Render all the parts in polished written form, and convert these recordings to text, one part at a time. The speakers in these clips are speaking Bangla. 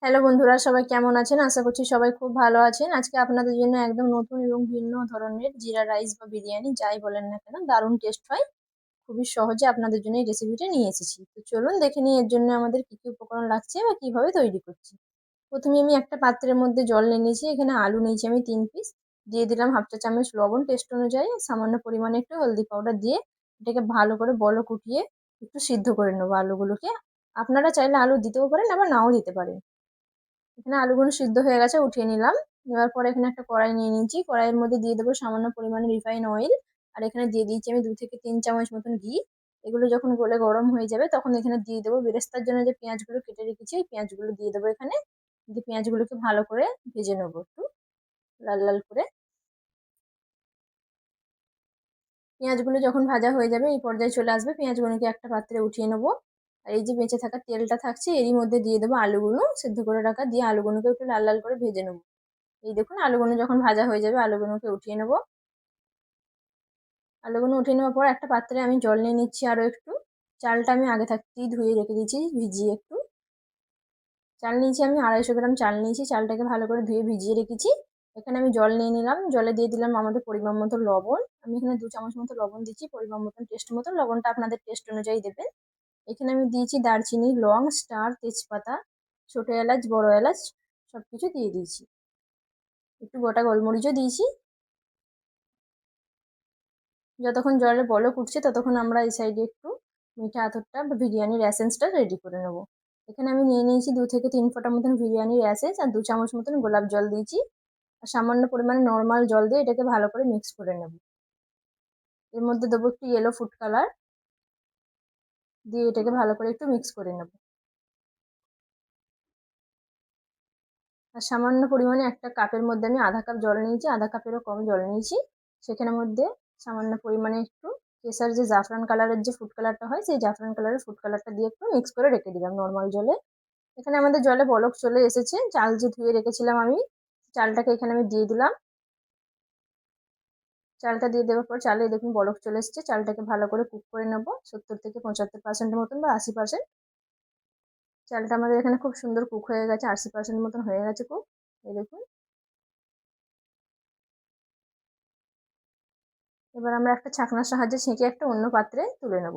হ্যালো বন্ধুরা, সবাই কেমন আছেন? আশা করছি সবাই খুব ভালো আছেন। আজকে আপনাদের জন্য একদম নতুন এবং ভিন্ন ধরনের জিরা রাইস বা বিরিয়ানি যাই বলেন না কেন দারুণ টেস্ট হয়। খুবই সহজে আপনাদের জন্য এই রেসিপিটা নিয়ে এসেছি। তো চলুন দেখে নিই এর জন্য আমাদের কি উপকরণ লাগছে বা কিভাবে তৈরি করছি। প্রথমে আমি একটা পাত্রের মধ্যে জল নিয়ে নিয়েছি। এখানে আলু নিয়েছি আমি ৩ পিস। দিয়ে দিলাম 1/2 চা চামচ লবণ টেস্ট অনুযায়ী। সামান্য পরিমাণে একটু হলদি পাউডার দিয়ে এটাকে ভালো করে বলক উঠিয়ে একটু সিদ্ধ করে নেবো আলুগুলোকে। আপনারা চাইলে আলু দিতেও পারেন, আবার নাও দিতে পারেন। এখানে আলুগুলো সিদ্ধ হয়ে গেছে, উঠিয়ে নিলাম। নেওয়ার পরে এখানে একটা কড়াই নিয়ে নিয়েছি। কড়াইয়ের মধ্যে দিয়ে দেবো সামান্য পরিমাণে রিফাইন অয়েল। আর এখানে দিয়ে দিয়েছি আমি 2 থেকে 3 চামচ মতন ঘি। এগুলো যখন গলে গরম হয়ে যাবে তখন এখানে দিয়ে দেবো বেরেস্তার জন্য যে পেঁয়াজগুলো কেটে রেখেছি, ওই পেঁয়াজগুলো দিয়ে দেবো এখানে। দিয়ে পেঁয়াজগুলোকে ভালো করে ভেজে নেবো একটু লাল লাল করে। পেঁয়াজগুলো যখন ভাজা হয়ে যাবে এই পর্যায়ে চলে আসবে, পেঁয়াজগুলোকে একটা পাত্রে উঠিয়ে নেবো। আর এই যে বেঁচে থাকা তেলটা থাকছে এরই মধ্যে দিয়ে দেবো আলুগুলো সেদ্ধ করে রাখা, দিয়ে আলুগুলোকে একটু লাল লাল করে ভেজে নেবো। এই দেখুন আলুগুলো যখন ভাজা হয়ে যাবে আলুগুলোকে উঠিয়ে নেব। আলুগুলো উঠিয়ে নেওয়ার পর একটা পাত্রে আমি জল নিয়ে নিচ্ছি আরও একটু। চালটা আমি আগে থাকতেই ধুয়ে রেখে দিয়েছি ভিজিয়ে একটু। চাল নিয়েছি আমি 250 গ্রাম চাল নিয়েছি, চালটাকে ভালো করে ধুয়ে ভিজিয়ে রেখেছি। এখানে আমি জল নিয়ে নিলাম, জলে দিয়ে দিলাম আমাদের পরিমাণ মতো লবণ। আমি এখানে 2 চামচ মতো লবণ দিচ্ছি, পরিমাণ মতন টেস্ট মতো লবণটা আপনাদের টেস্ট অনুযায়ী দেবেন। এখানে আমি দিয়েছি দারচিনি, লং, স্টার, তেজপাতা, ছোট এলাচ, বড় এলাচ সবকিছু দিয়ে দিয়েছি। একটু গোটা গোলমরিচও দিয়েছি। যতক্ষণ জলে বলক উঠছে ততক্ষণ আমরা এই সাইডে একটু মিঠা আতরটা বা বিরিয়ানির এসেন্সটা রেডি করে নেব। এখানে আমি নিয়ে নিয়েছি 2 থেকে 3 ফোঁটা মতন বিরিয়ানির এসেন্স আর 2 চামচ মতন গোলাপ জল দিয়েছি। আর সামান্য পরিমাণে নর্মাল জল দিয়ে এটাকে ভালো করে মিক্স করে নেব। এর মধ্যে দেবো একটু ইয়েলো ফুড কালার, দিয়ে এটাকে ভালো করে একটু মিক্স করে নেব। আর সামান্য পরিমাণে একটা কাপের মধ্যে আমি আধা কাপ জল নিয়েছি, আধা কাপেরও কম জল নিয়েছি। সেখানের মধ্যে সামান্য পরিমাণে একটু কেসার যে জাফরান কালারের যে ফুড কালারটা হয়, সেই জাফরান কালারের ফুড কালারটা দিয়ে একটু মিক্স করে রেখে দিলাম নর্মাল জলে। এখানে আমাদের জলে বলক চলে এসেছে। চাল যে ধুয়ে রেখেছিলাম আমি, চালটাকে এখানে আমি দিয়ে দিলাম। চালটা দিয়ে দেওয়ার পর চালে দেখুন বলক চলে এসেছে। চালটাকে ভালো করে কুক করে নেব 70 থেকে 75% মতন বা 80%। চালটা আমাদের এখানে খুব সুন্দর কুক হয়ে গেছে, 80% মতন হয়ে গেছে কুক। এই দেখুন। এবার আমরা একটা ছাঁকনার সাহায্যে ছেঁকে একটা অন্য পাত্রে তুলে নেব।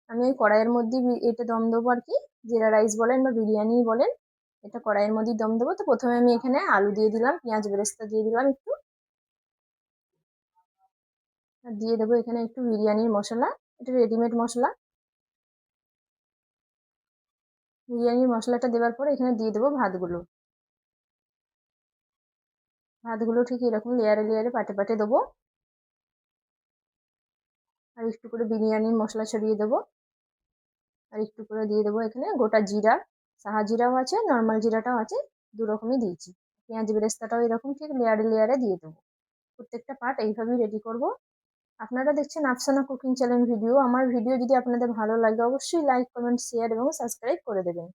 আমি ওই কড়াইয়ের মধ্যেই এটা দম দেবো আর কি। জিরা রাইস বলেন বা বিরিয়ানি বলেন, এটা কড়াইয়ের মধ্যেই দম দেবো। তো প্রথমে আমি এখানে আলু দিয়ে দিলাম, পেঁয়াজ বেরেস্তা দিয়ে দিলাম একটু। আর দিয়ে দেবো এখানে একটু বিরিয়ানির মশলা, এটা রেডিমেড মশলা। বিরিয়ানির মশলাটা দেওয়ার পর এখানে দিয়ে দেবো ভাতগুলো। ভাতগুলো ঠিক এরকম লেয়ারে লেয়ারে পাটে পাটে দেবো। আর একটু করে বিরিয়ানির মশলা ছড়িয়ে দেবো। আর একটু করে দিয়ে দেবো এখানে গোটা জিরা, সাহা জিরাও আছে, নর্মাল জিরাটাও আছে, দু রকমই দিয়েছি। পেঁয়াজ বেরেস্তাটাও এরকম ঠিক লেয়ারে লেয়ারে দিয়ে দেবো। প্রত্যেকটা পার্ট এইভাবেই রেডি করব। আপনারা দেখছেন আফসানা কুকিং চ্যানেল ভিডিও। আমার ভিডিও যদি আপনাদের ভালো লাগে অবশ্যই লাইক, কমেন্ট, শেয়ার এবং সাবস্ক্রাইব করে দেবেন।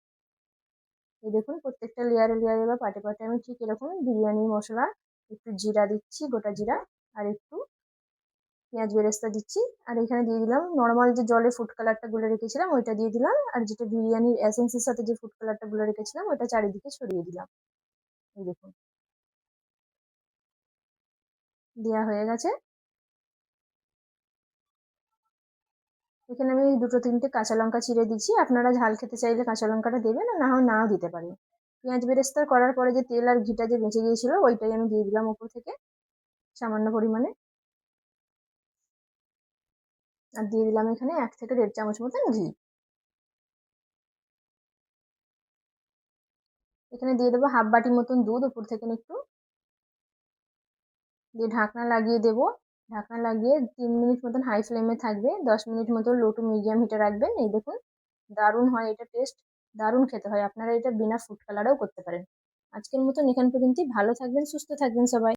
এই দেখুন প্রত্যেকটা লেয়ারে লেয়ারে বা পাটে পাটে আমি ঠিক এরকম বিরিয়ানি মশলা, একটু জিরা দিচ্ছি, গোটা জিরা, আর একটু পেঁয়াজ বেরেস্তা দিচ্ছি। আর এখানে দিয়ে দিলাম নর্মাল যে জলে ফুড কালারটা গুলে রেখেছিলাম ওইটা দিয়ে দিলাম। আর যেটা বিরিয়ানির এসেন্সের সাথে যে ফুড কালারটা গুলে রেখেছিলাম ওইটা চারিদিকে ছড়িয়ে দিলাম। এই দেখুন দেওয়া হয়ে গেছে। এখানে আমি 2-3টে কাঁচা লঙ্কা চিড়ে দিচ্ছি। আপনারা ঝাল খেতে চাইলে কাঁচা লঙ্কাটা দেবেন, আর না হয় নাও দিতে পারেন। পেঁয়াজ বেরেস্তা করার পরে যে তেল আর ঘিটা যে বেঁচে গিয়েছিল ওইটাই আমি দিয়ে দিলাম উপর থেকে সামান্য পরিমাণে। আর দিয়ে দিলাম এখানে 1 থেকে 1.5 চামচ মতন ঘি। এখানে দিয়ে দেবো হাফ বাটি মতন দুধ উপর থেকে একটু, দিয়ে ঢাকনা লাগিয়ে দেবো। ঢাকনা লাগিয়ে 3 মিনিট মতন হাই ফ্লেমে থাকবে, 10 মিনিট মতন লো টু মিডিয়াম হিটে রাখবেন। এই দেখুন দারুণ হয় এটা টেস্ট, দারুণ খেতে হয়। আপনারা এটা বিনা ফুড কালারেও করতে পারেন। আজকের মতন এখান পর্যন্তই। ভালো থাকবেন, সুস্থ থাকবেন সবাই।